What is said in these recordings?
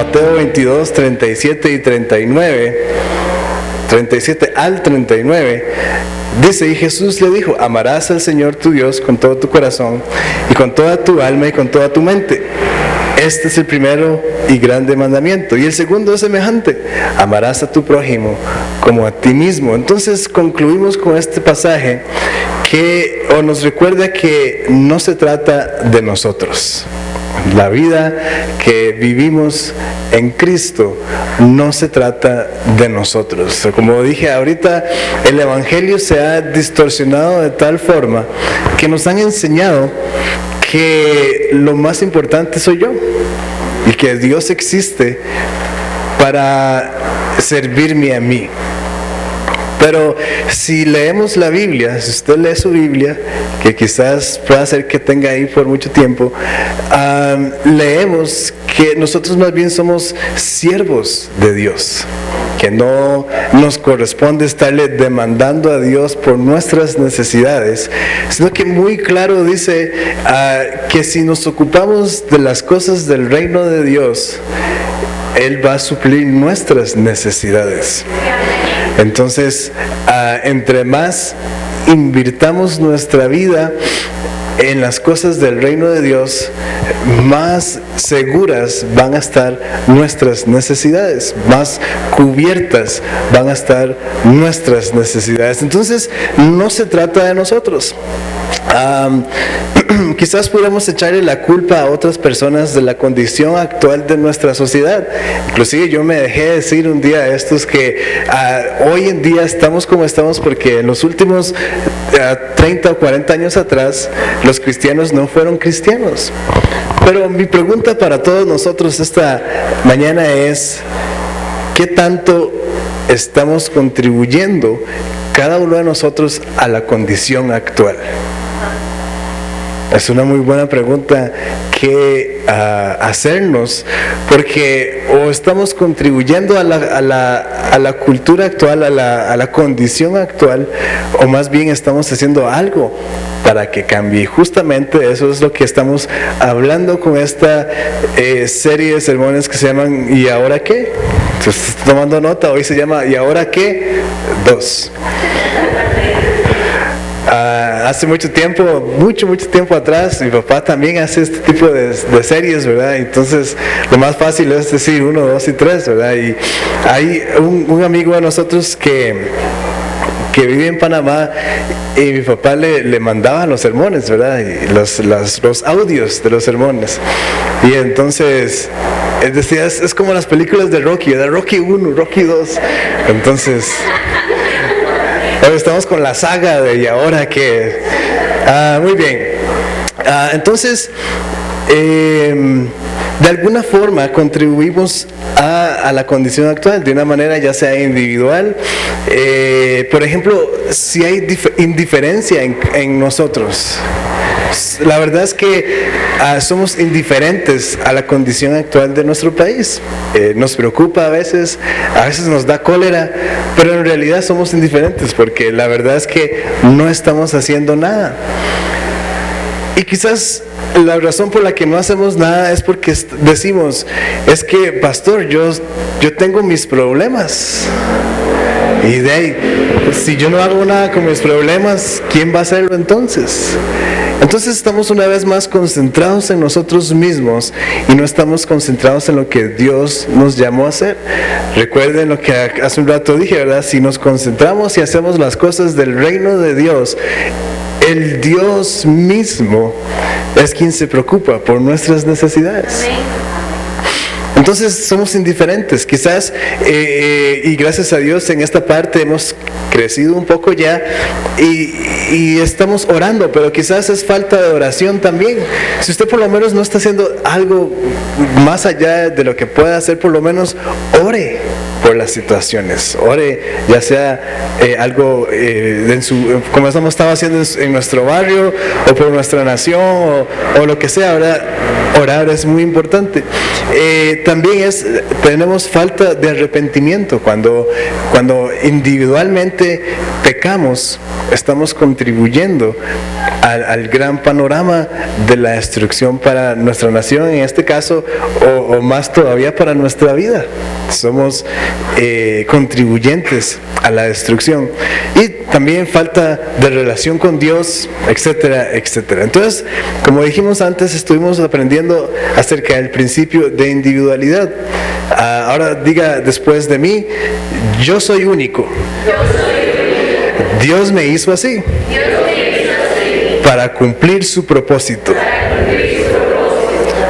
Mateo 22, 37 y 39, 37 al 39, dice: y Jesús le dijo: amarás al Señor tu Dios con todo tu corazón y con toda tu alma y con toda tu mente. Este es el primero y grande mandamiento. Y el segundo es semejante: amarás a tu prójimo como a ti mismo. Entonces concluimos con este pasaje que nos recuerda que no se trata de nosotros. La vida que vivimos en Cristo no se trata de nosotros. Como dije ahorita, el Evangelio se ha distorsionado de tal forma que nos han enseñado que lo más importante soy yo y que Dios existe para servirme a mí. Pero si leemos la Biblia, si usted lee su Biblia, que quizás pueda ser que tenga ahí por mucho tiempo, leemos que nosotros más bien somos siervos de Dios, que no nos corresponde estarle demandando a Dios por nuestras necesidades, sino que muy claro dice que si nos ocupamos de las cosas del reino de Dios, Él va a suplir nuestras necesidades. Entonces, entre más invirtamos nuestra vida en las cosas del reino de Dios, más seguras van a estar nuestras necesidades, más cubiertas van a estar nuestras necesidades. Entonces, no se trata de nosotros. Quizás podamos echarle la culpa a otras personas de la condición actual de nuestra sociedad. Inclusive yo me dejé decir un día a estos que hoy en día estamos como estamos porque en los últimos 30 o 40 años atrás los cristianos no fueron cristianos. Pero mi pregunta para todos nosotros esta mañana es: ¿qué tanto estamos contribuyendo cada uno de nosotros a la condición actual? Es una muy buena pregunta que hacernos, porque o estamos contribuyendo a la cultura actual, a la condición actual, o más bien estamos haciendo algo para que cambie. Justamente eso es lo que estamos hablando con esta serie de sermones que se llaman ¿Y ahora qué? Si usted está tomando nota, hoy se llama ¿Y ahora qué? 2. Hace mucho tiempo atrás, mi papá también hace este tipo de series, ¿verdad? Entonces, lo más fácil es decir 1, 2 y 3, ¿verdad? Y hay un amigo de nosotros que vive en Panamá, y mi papá le mandaba los sermones, ¿verdad? Y los audios de los sermones. Y entonces, es decir, es como las películas de Rocky, ¿verdad? Rocky 1, Rocky 2. Entonces, estamos con la saga de ¿Y ahora qué? Muy bien. Entonces, de alguna forma contribuimos a la condición actual, de una manera ya sea individual. Por ejemplo, si hay indiferencia en nosotros. La verdad es que somos indiferentes a la condición actual de nuestro país. Nos preocupa a veces nos da cólera, pero en realidad somos indiferentes porque la verdad es que no estamos haciendo nada. Y quizás la razón por la que no hacemos nada es porque decimos: es que, pastor, yo tengo mis problemas. Y de ahí, si yo no hago nada con mis problemas, ¿quién va a hacerlo entonces? Entonces estamos una vez más concentrados en nosotros mismos y no estamos concentrados en lo que Dios nos llamó a hacer. Recuerden lo que hace un rato dije, ¿verdad? Si nos concentramos y hacemos las cosas del reino de Dios, el Dios mismo es quien se preocupa por nuestras necesidades. Entonces somos indiferentes, quizás, y gracias a Dios en esta parte hemos crecido un poco ya y estamos orando, pero quizás es falta de oración también. Si usted por lo menos no está haciendo algo más allá de lo que pueda hacer, por lo menos ore. por las situaciones. Ore, ya sea algo como hemos estado haciendo en nuestro barrio, o por nuestra nación, o lo que sea, ¿verdad? Orar es muy importante. También tenemos falta de arrepentimiento. Cuando individualmente pecamos, estamos contribuyendo al gran panorama de la destrucción para nuestra nación, en este caso, o más todavía para nuestra vida. Somos contribuyentes a la destrucción. Y también falta de relación con Dios, etcétera, etcétera. Entonces, como dijimos antes, estuvimos aprendiendo acerca del principio de individualidad. Ahora diga después de mí: yo soy único. Dios me hizo así para cumplir su propósito.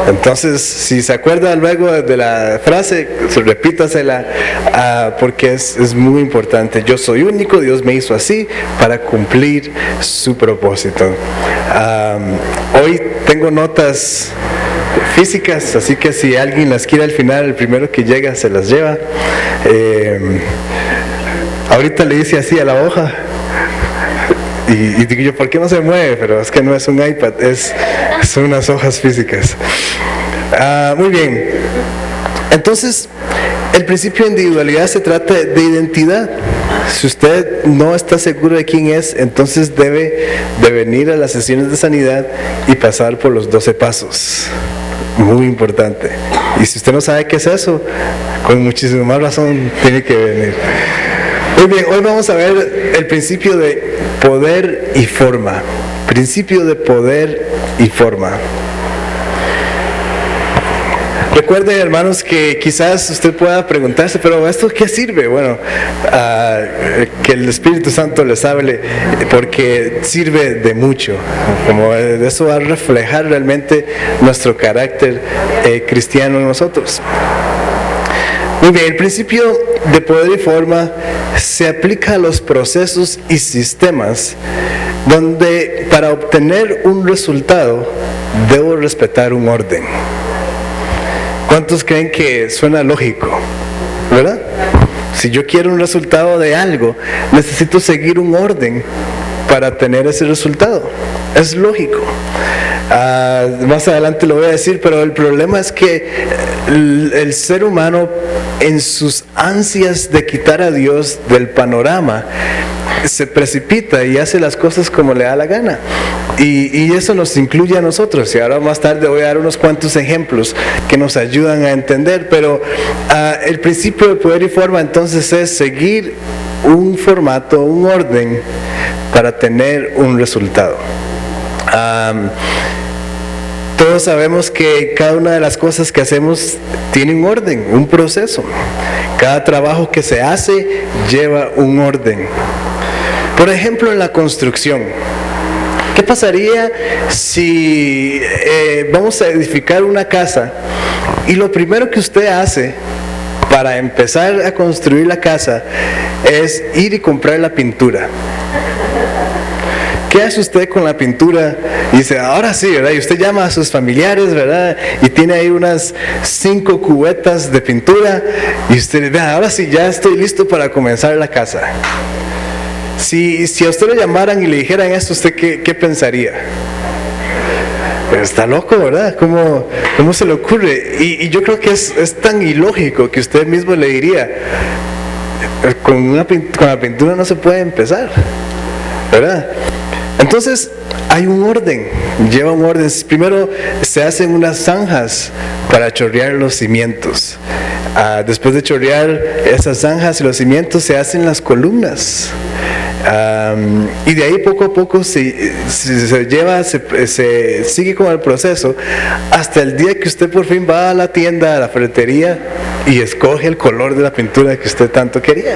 Entonces, si se acuerda luego de la frase, repítasela, porque es muy importante. Yo soy único, Dios me hizo así para cumplir su propósito. Hoy tengo notas físicas, así que si alguien las quiere al final, el primero que llega se las lleva. Ahorita le hice así a la hoja. Y digo yo, ¿por qué no se mueve? Pero es que no es un iPad, son unas hojas físicas. Muy bien. Entonces, el principio de individualidad se trata de identidad. Si usted no está seguro de quién es, entonces debe de venir a las sesiones de sanidad y pasar por los 12 pasos. Muy importante. Y si usted no sabe qué es eso, con muchísima más razón tiene que venir. Muy bien, hoy vamos a ver el principio de poder y forma. Principio de poder y forma. Recuerden, hermanos, que quizás usted pueda preguntarse, pero ¿esto qué sirve? Bueno, que el Espíritu Santo les hable, porque sirve de mucho. Como eso va a reflejar realmente nuestro carácter cristiano en nosotros. Muy bien, el principio de poder y forma se aplica a los procesos y sistemas donde para obtener un resultado debo respetar un orden. ¿Cuántos creen que suena lógico? ¿Verdad? Si yo quiero un resultado de algo, necesito seguir un orden para tener ese resultado. Es lógico. Más adelante lo voy a decir, pero el problema es que el ser humano, en sus ansias de quitar a Dios del panorama, se precipita y hace las cosas como le da la gana. Y eso nos incluye a nosotros. Y ahora más tarde voy a dar unos cuantos ejemplos que nos ayudan a entender. Pero el principio de poder y forma entonces es seguir un formato, un orden para tener un resultado. Todos sabemos que cada una de las cosas que hacemos tiene un orden, un proceso. Cada trabajo que se hace lleva un orden. Por ejemplo, en la construcción. ¿Qué pasaría si vamos a edificar una casa y lo primero que usted hace para empezar a construir la casa es ir y comprar la pintura? ¿Qué hace usted con la pintura? Y dice, ahora sí, ¿verdad? Y usted llama a sus familiares, ¿verdad? Y tiene ahí unas 5 cubetas de pintura y usted le dice, ahora sí, ya estoy listo para comenzar la casa. Si a usted le llamaran y le dijeran esto, ¿usted qué pensaría? Pero está loco, ¿verdad? ¿Cómo se le ocurre? Y yo creo que es tan ilógico que usted mismo le diría, con la pintura no se puede empezar, ¿verdad? Entonces hay un orden, lleva un orden. Primero se hacen unas zanjas para chorrear los cimientos. Después de chorrear esas zanjas y los cimientos se hacen las columnas. Y de ahí poco a poco se sigue con el proceso hasta el día que usted por fin va a la tienda, a la ferretería y escoge el color de la pintura que usted tanto quería.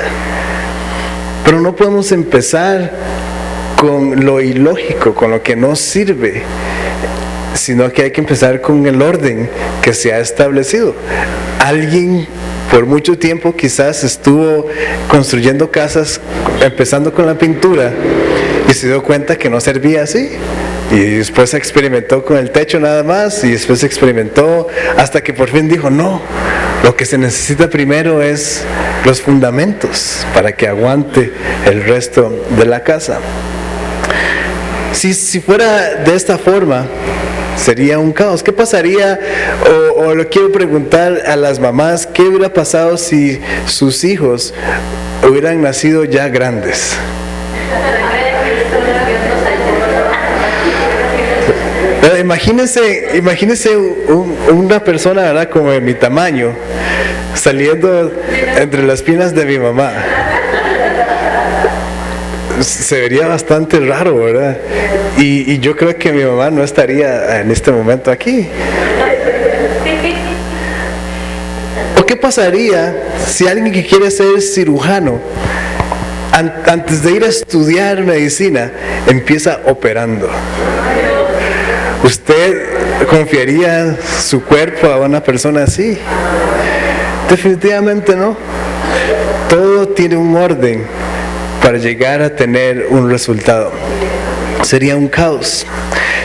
Pero no podemos empezar con lo ilógico, con lo que no sirve, sino que hay que empezar con el orden que se ha establecido. Alguien por mucho tiempo quizás estuvo construyendo casas empezando con la pintura y se dio cuenta que no servía así y después experimentó con el techo nada más, y después experimentó hasta que por fin dijo, no, lo que se necesita primero es los fundamentos para que aguante el resto de la casa. Si fuera de esta forma, sería un caos. ¿Qué pasaría? O lo quiero preguntar a las mamás, ¿qué hubiera pasado si sus hijos hubieran nacido ya grandes? Imagínense una persona, ¿verdad?, como de mi tamaño, saliendo entre las piernas de mi mamá. Se vería bastante raro, ¿verdad? Y yo creo que mi mamá no estaría en este momento aquí. ¿O qué pasaría si alguien que quiere ser cirujano, antes de ir a estudiar medicina, empieza operando? ¿Usted confiaría su cuerpo a una persona así? Definitivamente no. Todo tiene un orden para llegar a tener un resultado. Sería un caos.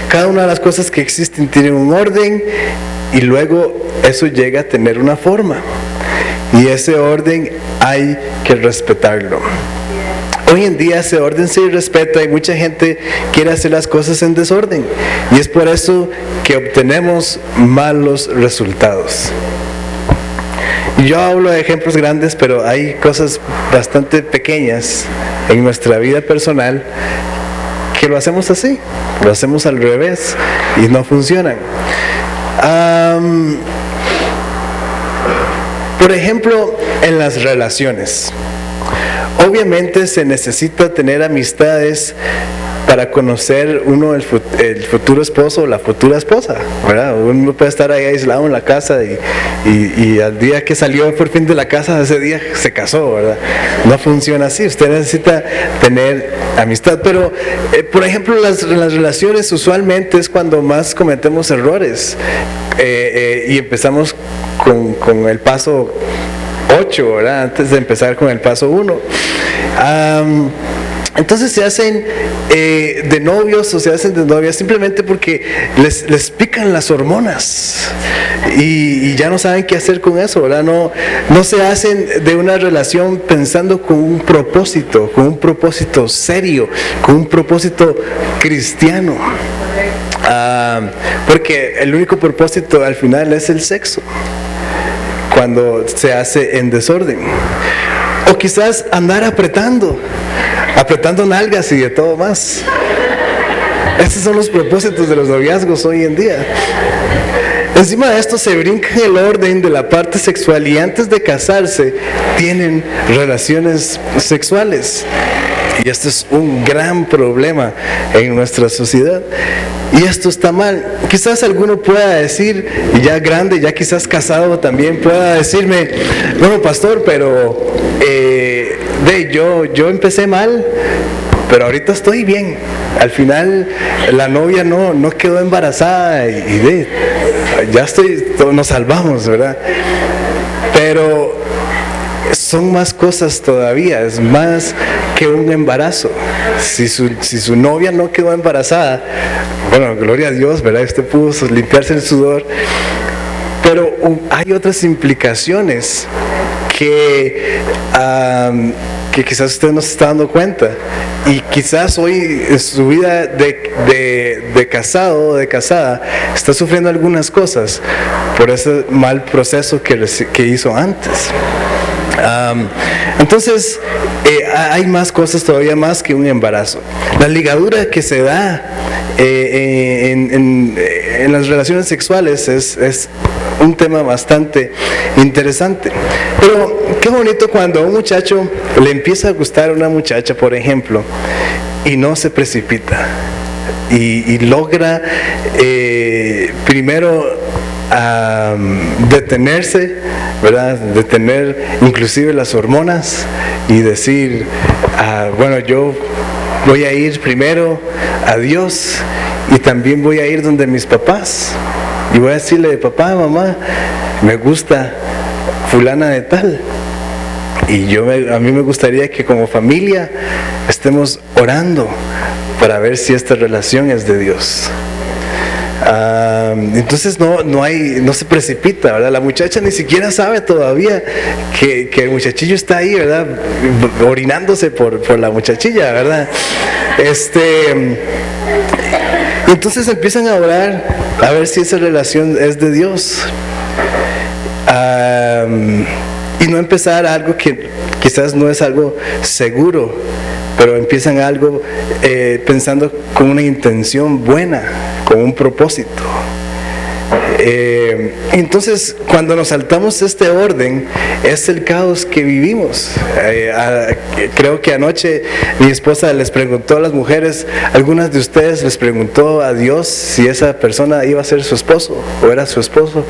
Cada una de las cosas que existen tiene un orden y luego eso llega a tener una forma. Y ese orden hay que respetarlo. Hoy en día ese orden se respeta y mucha gente quiere hacer las cosas en desorden. Y es por eso que obtenemos malos resultados. Yo hablo de ejemplos grandes, pero hay cosas bastante pequeñas en nuestra vida personal que lo hacemos así, lo hacemos al revés y no funcionan. Por ejemplo, en las relaciones. Obviamente se necesita tener amistades para conocer uno el futuro esposo o la futura esposa, ¿verdad? Uno puede estar ahí aislado en la casa y al día que salió por fin de la casa, ese día se casó, ¿verdad? No funciona así. Usted necesita tener amistad, pero por ejemplo las relaciones usualmente es cuando más cometemos errores y empezamos con el paso 8, ¿verdad? Antes de empezar con el paso 1. Entonces se hacen de novios o se hacen de novias simplemente porque les pican las hormonas y ya no saben qué hacer con eso, ¿verdad? No se hacen de una relación pensando con un propósito serio, con un propósito cristiano. Porque el único propósito al final es el sexo, cuando se hace en desorden. O quizás andar apretando nalgas y de todo más. Estos son los propósitos de los noviazgos hoy en día. Encima de esto se brinca el orden de la parte sexual y antes de casarse tienen relaciones sexuales. Y esto es un gran problema en nuestra sociedad. Y esto está mal. Quizás alguno pueda decir, ya grande, ya quizás casado también, pueda decirme, bueno, pastor, pero yo empecé mal, pero ahorita estoy bien. Al final la novia no quedó embarazada y ya nos salvamos, ¿verdad? Pero son más cosas todavía, es más que un embarazo. Si su novia no quedó embarazada, bueno, gloria a Dios, ¿verdad? Usted pudo limpiarse el sudor, pero hay otras implicaciones que quizás usted no se está dando cuenta y quizás hoy en su vida de casado o de casada está sufriendo algunas cosas por ese mal proceso que hizo antes. Entonces hay más cosas todavía más que un embarazo. La ligadura que se da en las relaciones sexuales es un tema bastante interesante. Pero qué bonito cuando a un muchacho le empieza a gustar a una muchacha, por ejemplo, y no se precipita y logra primero detenerse, ¿verdad? Detener inclusive las hormonas y decir, bueno, yo voy a ir primero a Dios y también voy a ir donde mis papás y voy a decirle, papá, mamá, me gusta fulana de tal. Y a mí me gustaría que como familia estemos orando para ver si esta relación es de Dios. Entonces no se precipita, ¿verdad? La muchacha ni siquiera sabe todavía que el muchachillo está ahí, ¿verdad? Orinándose por la muchachilla, ¿verdad? Entonces empiezan a orar a ver si esa relación es de Dios. Y no empezar algo que quizás no es algo seguro, pero empiezan algo pensando con una intención buena, con un propósito. Entonces, cuando nos saltamos este orden, es el caos que vivimos. Creo que anoche mi esposa les preguntó a las mujeres, algunas de ustedes les preguntó a Dios si esa persona iba a ser su esposo o era su esposo.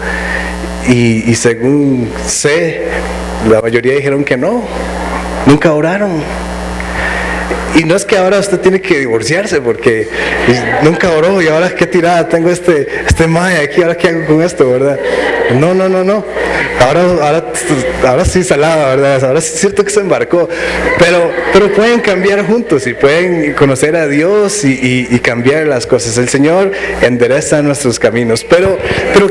Y según sé, la mayoría dijeron que no, nunca oraron. Y no es que ahora usted tiene que divorciarse porque nunca oró y ahora qué tirada tengo este mae aquí, ahora qué hago con esto, ¿verdad? No. Ahora sí salada, ¿verdad? Ahora sí es cierto que se embarcó. Pero pueden cambiar juntos y pueden conocer a Dios y cambiar las cosas. El Señor endereza nuestros caminos. Pero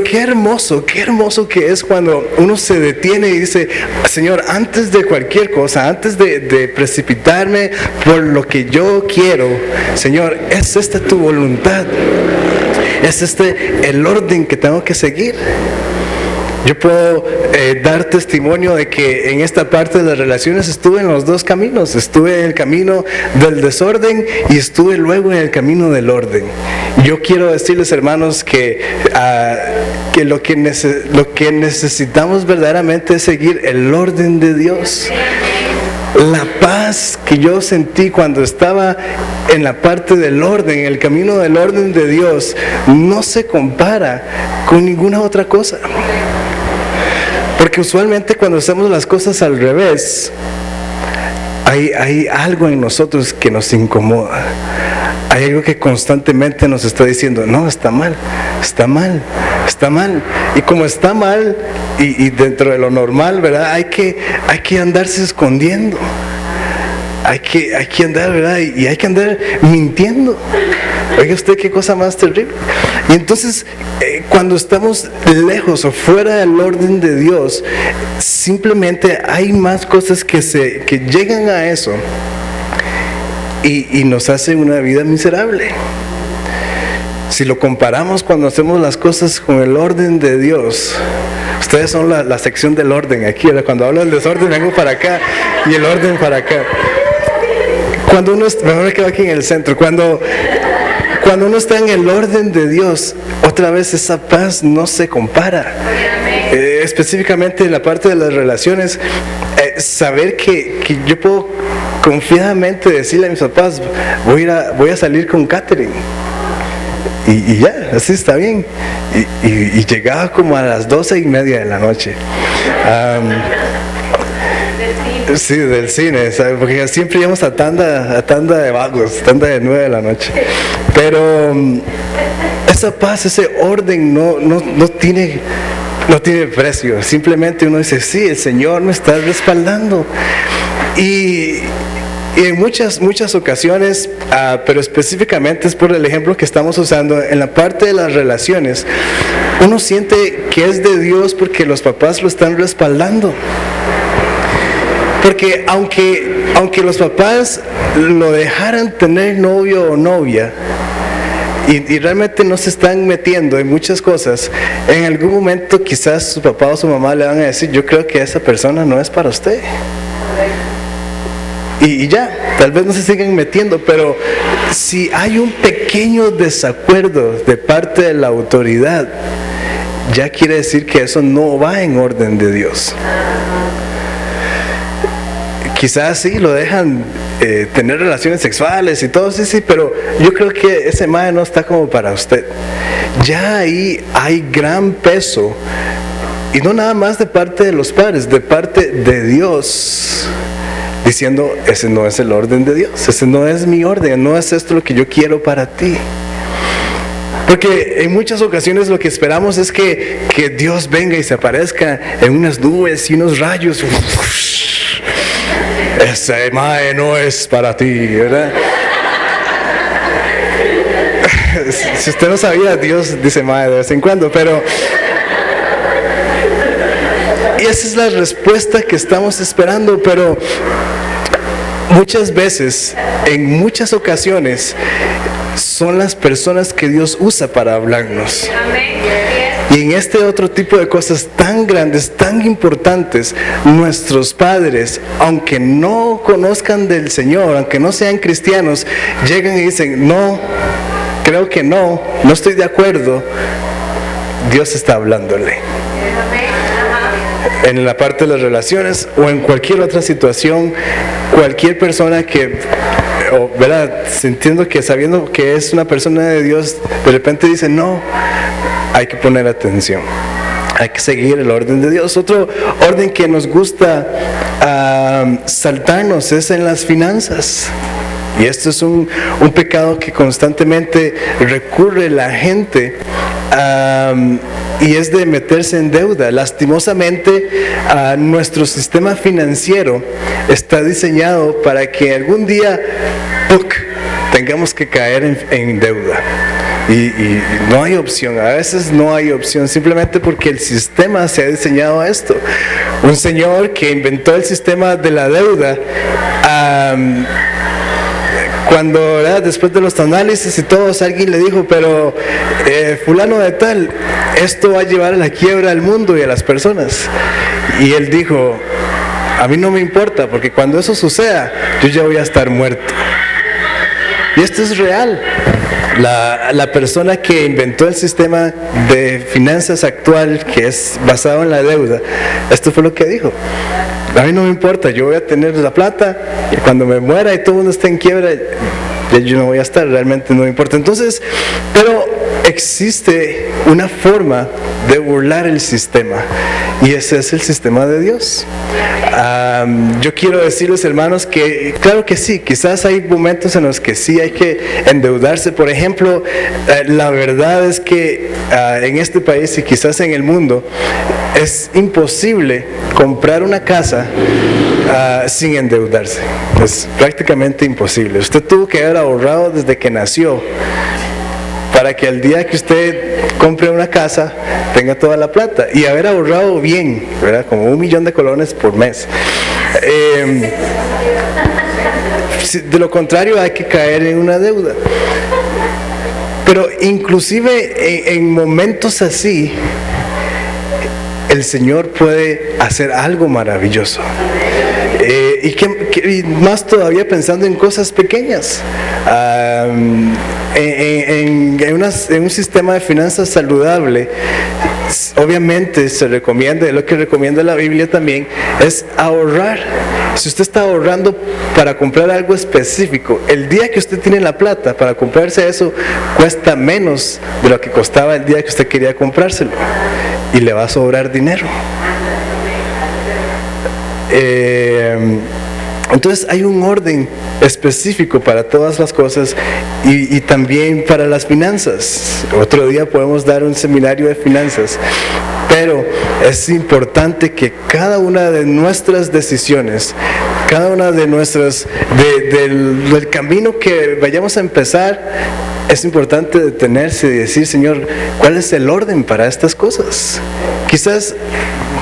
qué hermoso que es cuando uno se detiene y dice, Señor, antes de cualquier cosa, antes de precipitarme por lo que yo quiero, Señor, ¿es esta tu voluntad? ¿Es este el orden que tengo que seguir? Yo puedo dar testimonio de que en esta parte de las relaciones estuve en los dos caminos. Estuve en el camino del desorden y estuve luego en el camino del orden. Yo quiero decirles, hermanos, que lo que necesitamos verdaderamente es seguir el orden de Dios. La paz que yo sentí cuando estaba en la parte del orden, en el camino del orden de Dios, no se compara con ninguna otra cosa. Porque usualmente cuando hacemos las cosas al revés, hay algo en nosotros que nos incomoda. Hay algo que constantemente nos está diciendo, no, está mal. Y como está mal, y dentro de lo normal, ¿verdad? Hay que andarse escondiendo. Hay que andar, ¿verdad? Y hay que andar mintiendo. Oiga usted qué cosa más terrible. Y entonces, cuando estamos lejos o fuera del orden de Dios, simplemente hay más cosas que llegan a eso y nos hacen una vida miserable. Si lo comparamos cuando hacemos las cosas con el orden de Dios, ustedes son la sección del orden aquí, ¿verdad? Cuando hablo del desorden vengo para acá y el orden para acá. Cuando mejor me quedo aquí en el centro, cuando uno está en el orden de Dios, otra vez esa paz no se compara. Específicamente en la parte de las relaciones, saber que yo puedo confiadamente decirle a mis papás, voy a salir con Catherine. Y ya, así está bien. Y llegaba como a las 12:30 de la noche. Sí, del cine, ¿sabes? Porque siempre íbamos a tanda de vagos, tanda de 9 de la noche. Pero esa paz, ese orden no tiene precio. Simplemente uno dice, sí, el Señor me está respaldando. Y en muchas ocasiones, pero específicamente es por el ejemplo que estamos usando, en la parte de las relaciones, uno siente que es de Dios porque los papás lo están respaldando. Porque aunque los papás lo dejaran tener novio o novia y realmente no se están metiendo en muchas cosas, en algún momento quizás su papá o su mamá le van a decir, yo creo que esa persona no es para usted. Y ya, tal vez no se sigan metiendo, pero si hay un pequeño desacuerdo de parte de la autoridad, ya quiere decir que eso no va en orden de Dios. Quizás sí lo dejan tener relaciones sexuales y todo, sí, pero yo creo que ese mae no está como para usted. Ya ahí hay gran peso, y no nada más de parte de los padres, de parte de Dios, diciendo, ese no es el orden de Dios, ese no es mi orden, no es esto lo que yo quiero para ti. Porque en muchas ocasiones lo que esperamos es que Dios venga y se aparezca en unas nubes y unos rayos, ese mae no es para ti, ¿verdad? Si usted no sabía, Dios dice mae de vez en cuando, pero... Y esa es la respuesta que estamos esperando, pero muchas veces, en muchas ocasiones, son las personas que Dios usa para hablarnos. Y en este otro tipo de cosas tan grandes, tan importantes, nuestros padres, aunque no conozcan del Señor, aunque no sean cristianos, llegan y dicen, no, creo que no estoy de acuerdo. Dios está hablándole. En la parte de las relaciones o en cualquier otra situación, cualquier persona que, ¿verdad? Sintiendo que, sabiendo que es una persona de Dios, de repente dice, no, hay que poner atención. Hay que seguir el orden de Dios. Otro orden que nos gusta saltarnos es en las finanzas. Y esto es un pecado que constantemente recurre la gente y es de meterse en deuda. Lastimosamente, nuestro sistema financiero está diseñado para que algún día tengamos que caer en deuda. Y no hay opción, a veces no hay opción, simplemente porque el sistema se ha diseñado a esto. Un señor que inventó el sistema de la deuda, cuando, ¿verdad?, después de los análisis y todos, alguien le dijo, pero fulano de tal, esto va a llevar a la quiebra al mundo y a las personas. Y él dijo, a mí no me importa, porque cuando eso suceda, yo ya voy a estar muerto. Y esto es real. La persona que inventó el sistema de finanzas actual, que es basado en la deuda, esto fue lo que dijo. A mí no me importa, yo voy a tener la plata y cuando me muera y todo el mundo esté en quiebra, yo no voy a estar, realmente no me importa. Entonces, pero existe una forma de burlar el sistema y ese es el sistema de Dios. Yo quiero decirles, hermanos, que claro que sí, quizás hay momentos en los que sí hay que endeudarse. Por ejemplo, la verdad es que en este país y quizás en el mundo es imposible comprar una casa sin endeudarse. Es prácticamente imposible. Usted tuvo que haber ahorrado desde que nació para que al día que usted compre una casa tenga toda la plata y haber ahorrado bien, ¿verdad? Como 1 millón de colones por mes. De lo contrario hay que caer en una deuda. Pero inclusive en momentos así, el Señor puede hacer algo maravilloso. Y más todavía pensando en cosas pequeñas. En un sistema de finanzas saludable, obviamente se recomienda, lo que recomienda la Biblia también, es ahorrar. Si usted está ahorrando para comprar algo específico, el día que usted tiene la plata para comprarse eso, cuesta menos de lo que costaba el día que usted quería comprárselo. Y le va a sobrar dinero. Entonces hay un orden específico para todas las cosas y también para las finanzas. Otro día podemos dar un seminario de finanzas, pero es importante que cada una de nuestras decisiones, cada una de nuestras, del camino que vayamos a empezar, es importante detenerse y decir, Señor, ¿cuál es el orden para estas cosas? Quizás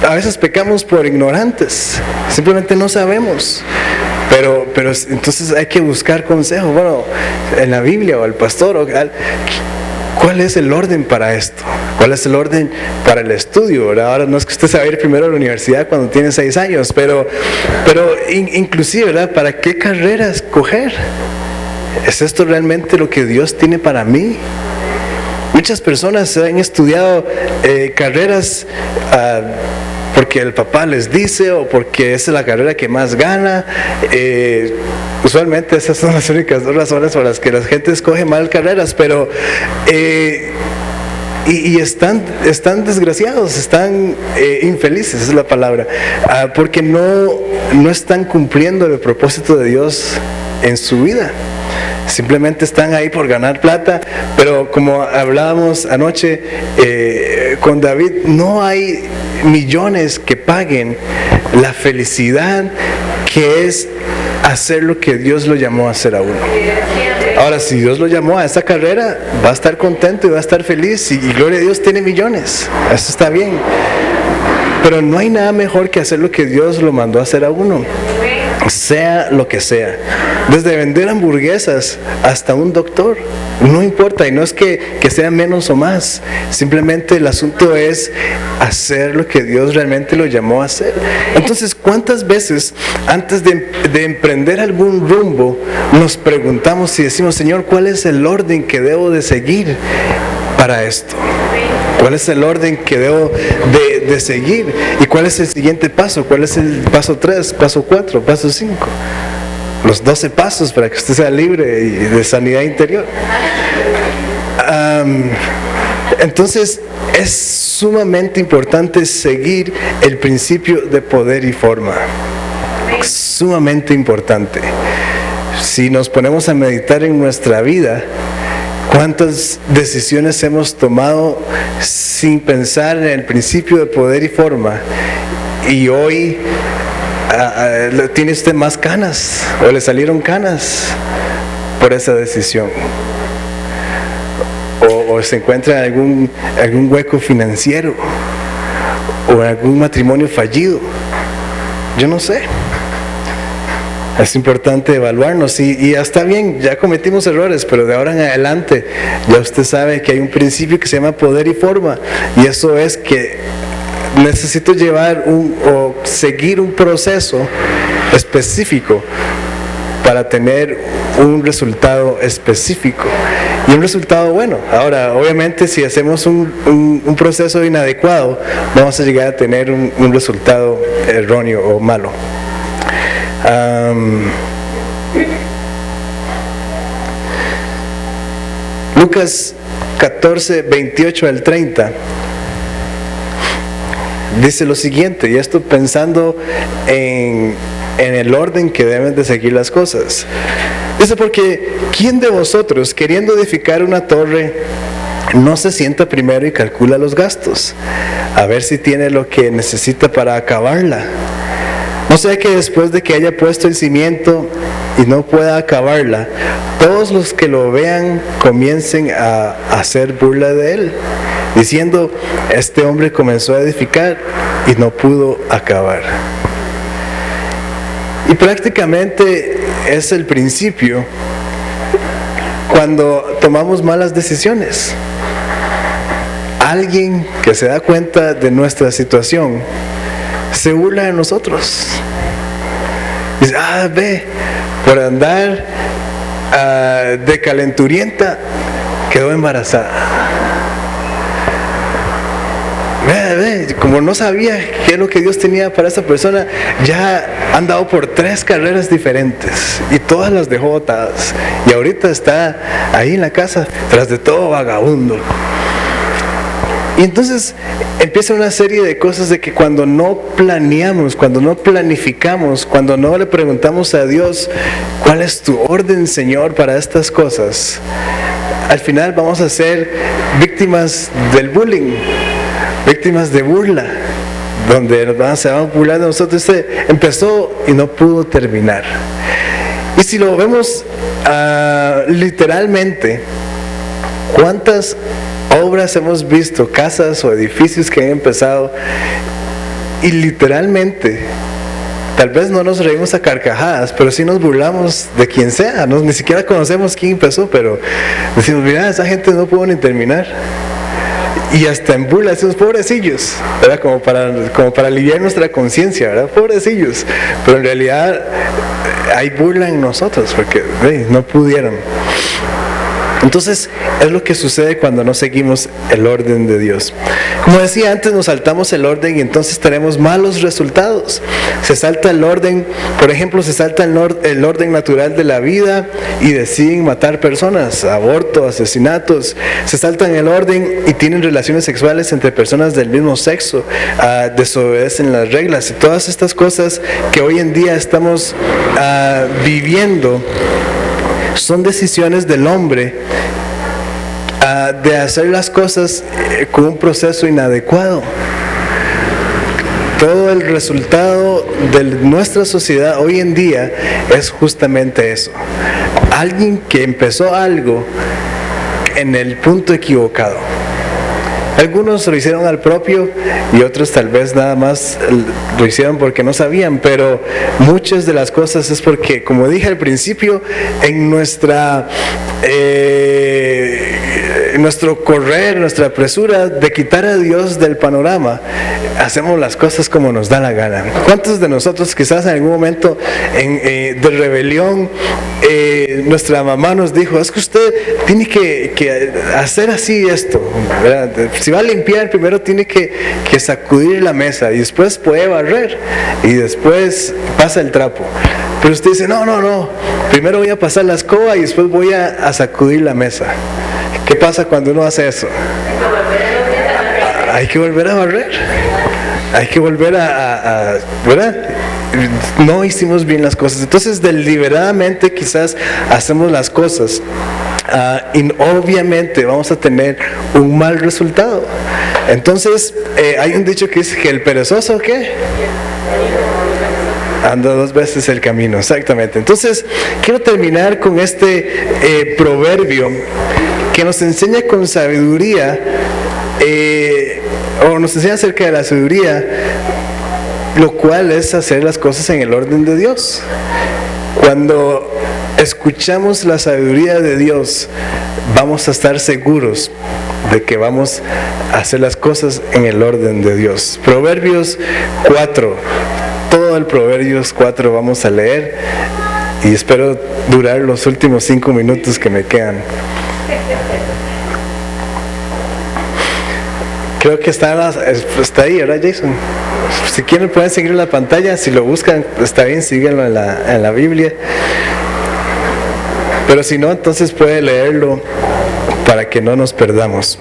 a veces pecamos por ignorantes, simplemente no sabemos. Pero entonces hay que buscar consejo, bueno, en la Biblia o al pastor, ¿cuál es el orden para esto? ¿Cuál es el orden para el estudio? Ahora no es que usted se va a ir primero a la universidad cuando tiene 6 años, pero inclusive, ¿verdad?, ¿para qué carrera escoger? ¿Es esto realmente lo que Dios tiene para mí? Muchas personas han estudiado carreras porque el papá les dice o porque esa es la carrera que más gana. Usualmente esas son las únicas 2 razones por las que la gente escoge mal carreras, pero están desgraciados, están infelices, esa es la palabra, porque no están cumpliendo el propósito de Dios en su vida. Simplemente están ahí por ganar plata, pero como hablábamos anoche, con David, no hay millones que paguen la felicidad que es hacer lo que Dios lo llamó a hacer a uno. Ahora, si Dios lo llamó a esa carrera, va a estar contento y va a estar feliz, y gloria a Dios, tiene millones, eso está bien. Pero no hay nada mejor que hacer lo que Dios lo mandó a hacer a uno, sea lo que sea. Desde vender hamburguesas hasta un doctor, no importa, y no es que sea menos o más, simplemente el asunto es hacer lo que Dios realmente lo llamó a hacer. Entonces, ¿cuántas veces antes de emprender algún rumbo nos preguntamos y decimos, Señor, ¿cuál es el orden que debo de seguir para esto? ¿Cuál es el orden que debo de seguir? ¿Y cuál es el siguiente paso? ¿Cuál es el paso 3, paso 4, paso 5? Los 12 pasos para que usted sea libre y de sanidad interior. Entonces, es sumamente importante seguir el principio de poder y forma. Sumamente importante. Si nos ponemos a meditar en nuestra vida, ¿cuántas decisiones hemos tomado sin pensar en el principio de poder y forma? Y hoy tiene usted más canas, o le salieron canas por esa decisión. O se encuentra en algún hueco financiero, o en algún matrimonio fallido. Yo no sé. Es importante evaluarnos y ya está bien, ya cometimos errores, pero de ahora en adelante ya usted sabe que hay un principio que se llama poder y forma, y eso es que necesito llevar o seguir un proceso específico para tener un resultado específico y un resultado bueno. Ahora, obviamente, si hacemos un proceso inadecuado, vamos a llegar a tener un resultado erróneo o malo. Lucas 14, 28 al 30 dice lo siguiente, y esto pensando en el orden que deben de seguir las cosas. Dice, porque ¿quién de vosotros, queriendo edificar una torre, no se sienta primero y calcula los gastos, a ver si tiene lo que necesita para acabarla? No sea que después de que haya puesto el cimiento y no pueda acabarla, todos los que lo vean comiencen a hacer burla de él, diciendo, este hombre comenzó a edificar y no pudo acabar. Y prácticamente es el principio cuando tomamos malas decisiones. Alguien que se da cuenta de nuestra situación se burla de nosotros. Dice, ve, por andar de calenturienta quedó embarazada. Ve, como no sabía qué es lo que Dios tenía para esa persona, ya ha andado por 3 carreras diferentes y todas las dejó botadas, y ahorita está ahí en la casa tras de todo vagabundo. Y entonces empieza una serie de cosas de que cuando no planeamos, cuando no planificamos, cuando no le preguntamos a Dios, ¿cuál es tu orden, Señor, para estas cosas? Al final vamos a ser víctimas del bullying, víctimas de burla, donde se van a burlar de nosotros. Este empezó y no pudo terminar. Y si lo vemos literalmente, ¿cuántas obras hemos visto, casas o edificios que han empezado y literalmente, tal vez no nos reímos a carcajadas, pero sí nos burlamos de quien sea, ni siquiera conocemos quién empezó, pero decimos, mira, esa gente no pudo ni terminar, y hasta en burla decimos, pobrecillos, ¿verdad? Como para aliviar nuestra conciencia, ¿verdad? Pobrecillos, pero en realidad hay burla en nosotros, porque no pudieron. Entonces, es lo que sucede cuando no seguimos el orden de Dios. Como decía antes, nos saltamos el orden y entonces tenemos malos resultados. Se salta el orden, por ejemplo, se salta el orden natural de la vida y deciden matar personas, aborto, asesinatos. Se saltan el orden y tienen relaciones sexuales entre personas del mismo sexo, desobedecen las reglas y todas estas cosas que hoy en día estamos viviendo. Son decisiones del hombre de hacer las cosas con un proceso inadecuado. Todo el resultado de nuestra sociedad hoy en día es justamente eso. Alguien que empezó algo en el punto equivocado. Algunos lo hicieron al propio y otros tal vez nada más lo hicieron porque no sabían, pero muchas de las cosas es porque, como dije al principio, en nuestro correr, nuestra apresura de quitar a Dios del panorama, hacemos las cosas como nos da la gana. ¿Cuántos de nosotros quizás en algún momento de rebelión nuestra mamá nos dijo, es que usted tiene que hacer así esto, ¿verdad? Si va a limpiar, primero tiene que sacudir la mesa y después puede barrer y después pasa el trapo? Pero usted dice, no, primero voy a pasar la escoba y después voy a sacudir la mesa. ¿Qué pasa cuando uno hace eso? Hay que volver a barrer. Hay que volver a ¿verdad? No hicimos bien las cosas. Entonces, deliberadamente quizás hacemos las cosas. Y obviamente vamos a tener un mal resultado. Entonces, hay un dicho que dice que el perezoso, ¿qué? Anda 2 veces el camino, exactamente. Entonces, quiero terminar con este proverbio que nos enseña con sabiduría, o nos enseña acerca de la sabiduría, lo cual es hacer las cosas en el orden de Dios. Cuando escuchamos la sabiduría de Dios, vamos a estar seguros de que vamos a hacer las cosas en el orden de Dios. Proverbios 4, todo el Proverbios 4 vamos a leer y espero durar los últimos 5 minutos que me quedan. Creo que está ahí, ¿verdad, Jason? Si quieren pueden seguir en la pantalla, si lo buscan está bien, síguenlo en la Biblia. Pero si no, entonces puede leerlo para que no nos perdamos.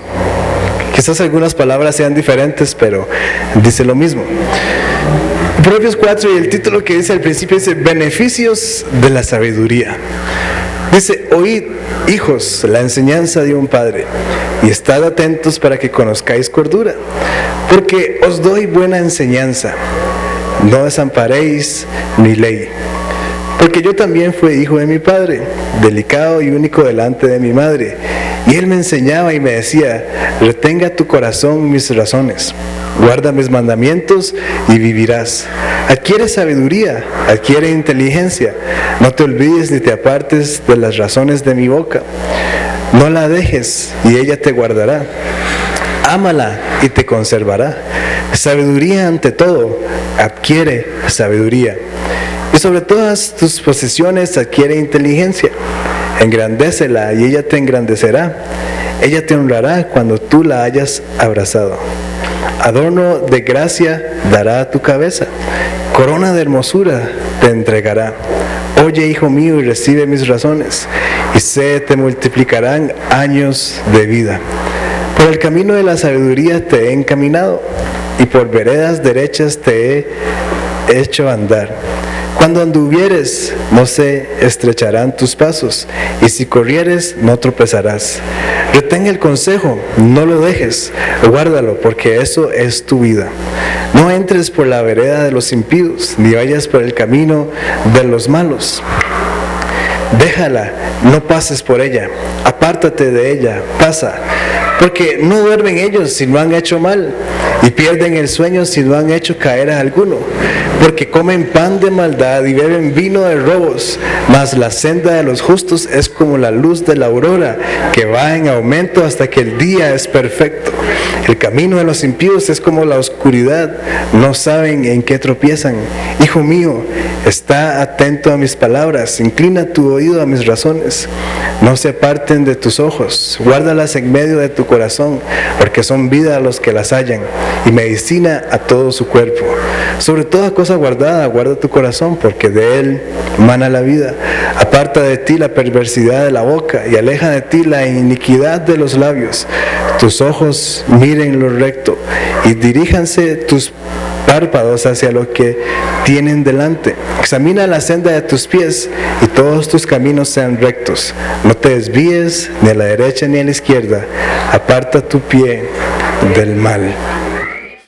Quizás algunas palabras sean diferentes, pero dice lo mismo. Proverbios 4 y el título que dice al principio dice, beneficios de la sabiduría. Dice, oíd, hijos, la enseñanza de un padre, y estad atentos para que conozcáis cordura, porque os doy buena enseñanza, no desamparéis mi ley. Porque yo también fui hijo de mi padre, delicado y único delante de mi madre, y él me enseñaba y me decía, retenga tu corazón mis razones, guarda mis mandamientos y vivirás. Adquiere sabiduría, adquiere inteligencia, no te olvides ni te apartes de las razones de mi boca. No la dejes y ella te guardará. Ámala y te conservará. Sabiduría ante todo, adquiere sabiduría. Y sobre todas tus posesiones adquiere inteligencia. Engrandécela y ella te engrandecerá. Ella te honrará cuando tú la hayas abrazado. Adorno de gracia dará a tu cabeza. Corona de hermosura te entregará. Oye, hijo mío, y recibe mis razones, y te multiplicarán años de vida. Por el camino de la sabiduría te he encaminado, y por veredas derechas te he hecho andar. Cuando anduvieres, no se estrecharán tus pasos, y si corrieres, no tropezarás. Retén el consejo, no lo dejes, guárdalo, porque eso es tu vida. No entres por la vereda de los impíos, ni vayas por el camino de los malos. Déjala, no pases por ella, apártate de ella, pasa, porque no duermen ellos si no han hecho mal, y pierden el sueño si no han hecho caer a alguno, porque comen pan de maldad y beben vino de robos, mas la senda de los justos es como la luz de la aurora, que va en aumento hasta que el día es perfecto. El camino de los impíos es como la oscuridad, no saben en qué tropiezan. Hijo mío, está atento a mis palabras, inclina tu oído a mis razones. No se aparten de tus ojos, guárdalas en medio de tu corazón, porque son vida a los que las hallan, y medicina a todo su cuerpo. Sobre toda cosa guardada, guarda tu corazón, porque de él mana la vida. Aparta de ti la perversidad de la boca, y aleja de ti la iniquidad de los labios. Tus ojos miren lo recto, y diríjanse tus párpados hacia lo que tienen delante. Examina la senda de tus pies y todos tus caminos sean rectos. No te desvíes ni a la derecha ni a la izquierda. Aparta tu pie del mal.